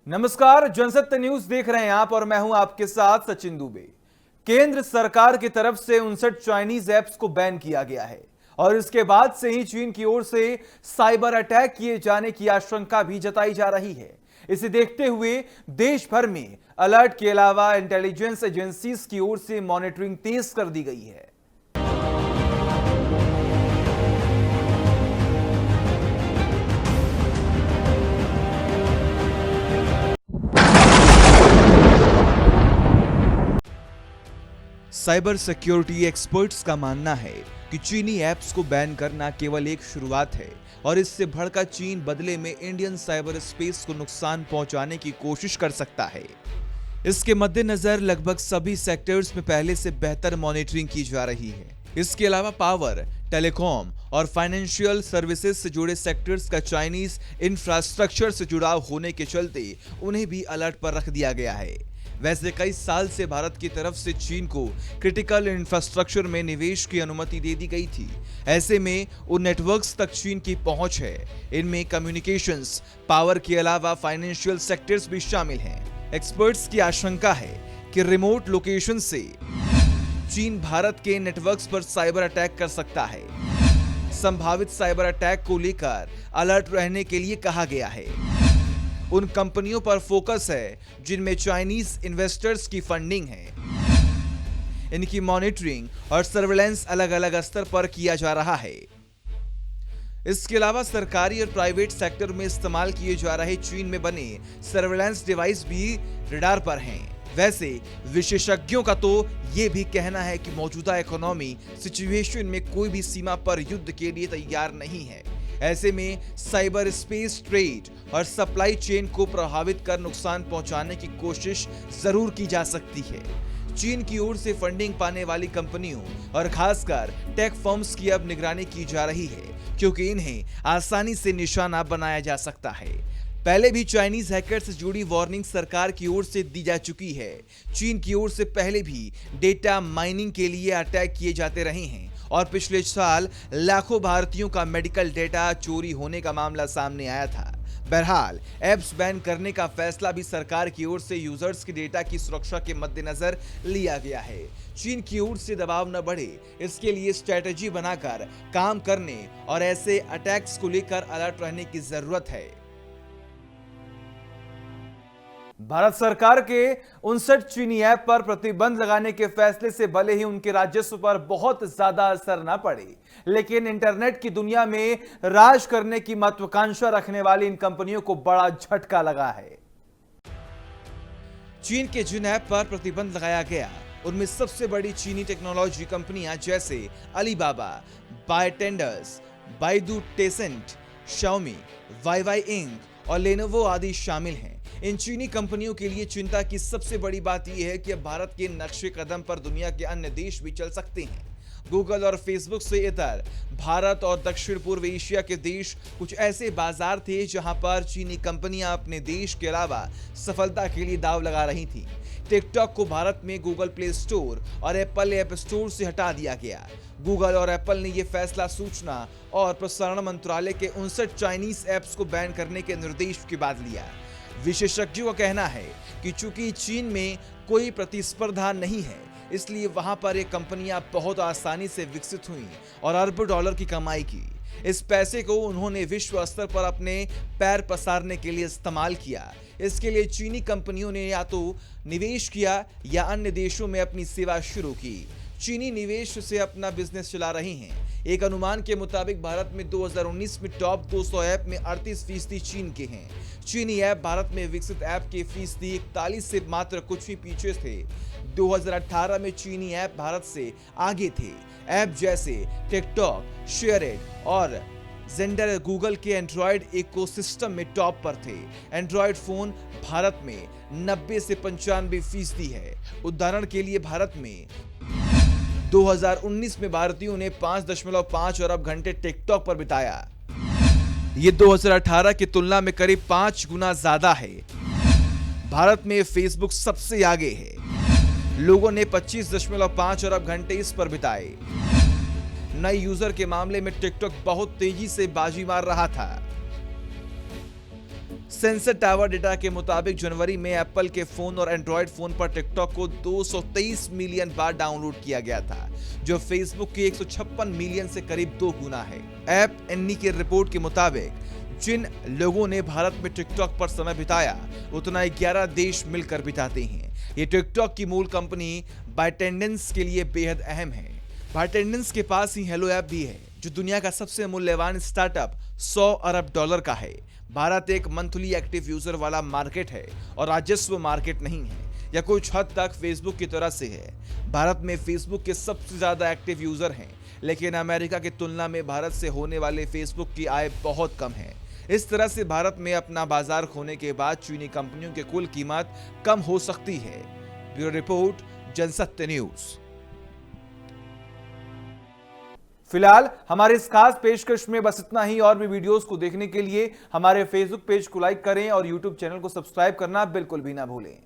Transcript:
नमस्कार, जनसत्य न्यूज देख रहे हैं आप और मैं हूं आपके साथ सचिन दुबे। केंद्र सरकार की तरफ से 59 चाइनीज ऐप्स को बैन किया गया है और इसके बाद से ही चीन की ओर से साइबर अटैक किए जाने की आशंका भी जताई जा रही है। इसे देखते हुए देश भर में अलर्ट के अलावा इंटेलिजेंस एजेंसीज की ओर से मॉनिटरिंग तेज कर दी गई है। साइबर सिक्योरिटी एक्सपर्ट्स का मानना है कि चीनी ऐप्स को बैन करना केवल एक शुरुआत है और इससे भड़का चीन बदले में इंडियन साइबर स्पेस को नुकसान पहुंचाने की कोशिश कर सकता है। इसके मद्देनजर लगभग सभी सेक्टर्स में पहले से बेहतर मॉनिटरिंग की जा रही है। इसके अलावा पावर, टेलीकॉम और फाइनेंशियल सर्विसेज से जुड़े सेक्टर्स का चाइनीज इंफ्रास्ट्रक्चर से जुड़ाव होने के चलते उन्हें भी अलर्ट पर रख दिया गया है। वैसे कई साल से भारत की तरफ से चीन को क्रिटिकल इंफ्रास्ट्रक्चर में निवेश की अनुमति दे दी गई थी। ऐसे में उन नेटवर्क्स तक चीन की पहुंच है। इनमें कम्युनिकेशंस, पावर के अलावा फाइनेंशियल सेक्टर्स भी शामिल हैं। एक्सपर्ट्स की आशंका है कि रिमोट लोकेशन से चीन भारत के नेटवर्क्स पर साइबर अटैक कर सकता है। संभावित साइबर अटैक को लेकर अलर्ट रहने के लिए कहा गया है। उन कंपनियों पर फोकस है जिनमें चाइनीज इन्वेस्टर्स की फंडिंग है। इनकी मॉनिटरिंग और सर्वेलेंस अलग अलग स्तर पर किया जा रहा है। इसके अलावा सरकारी और प्राइवेट सेक्टर में इस्तेमाल किए जा रहे चीन में बने सर्वेलेंस डिवाइस भी रडार पर हैं। वैसे विशेषज्ञों का तो ये भी कहना है कि मौजूदा इकोनॉमी सिचुएशन में कोई भी सीमा पर युद्ध के लिए तैयार नहीं है। ऐसे में साइबर स्पेस ट्रेड और सप्लाई चेन को प्रभावित कर नुकसान पहुंचाने की कोशिश जरूर की जा सकती है। चीन की ओर से फंडिंग पाने वाली कंपनियों और खासकर टेक फर्म्स की अब निगरानी की जा रही है, क्योंकि इन्हें आसानी से निशाना बनाया जा सकता है। पहले भी चाइनीज हैकर से जुड़ी वार्निंग सरकार की ओर से दी जा चुकी है। चीन की ओर से पहले भी डेटा माइनिंग के लिए अटैक किए जाते रहे हैं और पिछले साल लाखों भारतीयों का मेडिकल डेटा चोरी होने का मामला सामने आया था। बहरहाल ऐप्स बैन करने का फैसला भी सरकार की ओर से यूजर्स के डेटा की सुरक्षा के मद्देनजर लिया गया है। चीन की ओर से दबाव न बढ़े, इसके लिए स्ट्रेटेजी बनाकर काम करने और ऐसे अटैक्स को लेकर अलर्ट रहने की जरूरत है। भारत सरकार के 59 चीनी ऐप पर प्रतिबंध लगाने के फैसले से भले ही उनके राजस्व पर बहुत ज्यादा असर न पड़े, लेकिन इंटरनेट की दुनिया में राज करने की महत्वाकांक्षा रखने वाली इन कंपनियों को बड़ा झटका लगा है। चीन के जिन ऐप पर प्रतिबंध लगाया गया उनमें सबसे बड़ी चीनी टेक्नोलॉजी कंपनियां जैसे Alibaba, ByteDance, Baidu, Tencent, Xiaomi, YY Inc और लेनोवो आदि शामिल हैं। इन चीनी कंपनियों के लिए चिंता की सबसे बड़ी बात यह है कि अब भारत के नक्शे कदम पर दुनिया के अन्य देश भी चल सकते हैं। गूगल और फेसबुक से इतर भारत और दक्षिण पूर्व एशिया के देश कुछ ऐसे बाजार थे जहां पर चीनी कंपनियां अपने देश के अलावा सफलता के लिए दांव लगा रही थीं। टिकटॉक को भारत में गूगल प्ले स्टोर और एप्पल ऐप स्टोर से हटा दिया गया। गूगल और एप्पल ने यह फैसला सूचना और प्रसारण मंत्रालय के 59 चाइनीज ऐप्स को बैन करने के निर्देश के बाद लिया। विशेषज्ञों का कहना है कि चूंकि चीन में कोई प्रतिस्पर्धा नहीं है, इसलिए वहां पर ये कंपनियां बहुत आसानी से विकसित हुई और अरबों डॉलर की कमाई की। इस पैसे को उन्होंने विश्व स्तर पर अपने पैर पसारने के लिए इस्तेमाल किया। इसके लिए चीनी कंपनियों ने या तो निवेश किया या अन्य देशों में अपनी सेवा शुरू की। चीनी निवेश से अपना बिजनेस चला रहे हैं। एक अनुमान के मुताबिक भारत में 2019 में टॉप 200 ऐप में 38% चीन के हैं। चीनी ऐप भारत में विकसित ऐप के फीसदी 41 से मात्र कुछ ही पीछे थे। 2018 में चीनी ऐप भारत से आगे थे। ऐप जैसे टिकटॉक, शेयरइट और जेंडर गूगल के एंड्रॉयड इकोसिस्टम में टॉप पर थे। एंड्रॉयड फोन भारत में 90 से 95% है। उदाहरण के लिए भारत में 2019 में भारतीयों ने 5.5 अरब घंटे टिकटॉक पर बिताया। ये 2018 की तुलना में करीब 5 गुना ज्यादा है। भारत में फेसबुक सबसे आगे है। लोगों ने 25.5 अरब घंटे इस पर बिताए। नए यूजर के मामले में टिकटॉक बहुत तेजी से बाजी मार रहा था। सेंसर टावर डेटा के मुताबिक जनवरी में एप्पल के फोन और एंड्रॉयड फोन पर टिकटॉक को 223 मिलियन बार डाउनलोड किया गया था, जो फेसबुक के 156 मिलियन से करीब 2 गुना है। ऐप एनी की रिपोर्ट के मुताबिक जिन लोगों ने भारत में टिकटॉक पर समय बिताया, उतना 11 देश मिलकर बिताते हैं। ये टिकटॉक की मूल कंपनी बाइटेंडेंस के लिए बेहद अहम है। बाइटेंडेंस के पास ही हेलो ऐप भी है, जो दुनिया का सबसे मूल्यवान स्टार्टअप 100 अरब डॉलर का है। भारत एक मंथली एक्टिव यूजर वाला मार्केट है और राजस्व मार्केट नहीं है। यह कुछ हद तक फेसबुक की तरह से है। भारत में फेसबुक के सबसे ज्यादा एक्टिव यूजर हैं, लेकिन अमेरिका की तुलना में भारत से होने वाले फेसबुक की आय बहुत कम है। इस तरह से भारत में अपना बाजार खोने के बाद चीनी कंपनियों की कुल कीमत कम हो सकती है। Bureau report, Jansatya news. फिलहाल हमारे इस खास पेशकश में बस इतना ही। और भी वीडियोस को देखने के लिए हमारे फेसबुक पेज को लाइक करें और यूट्यूब चैनल को सब्सक्राइब करना बिल्कुल भी ना भूलें।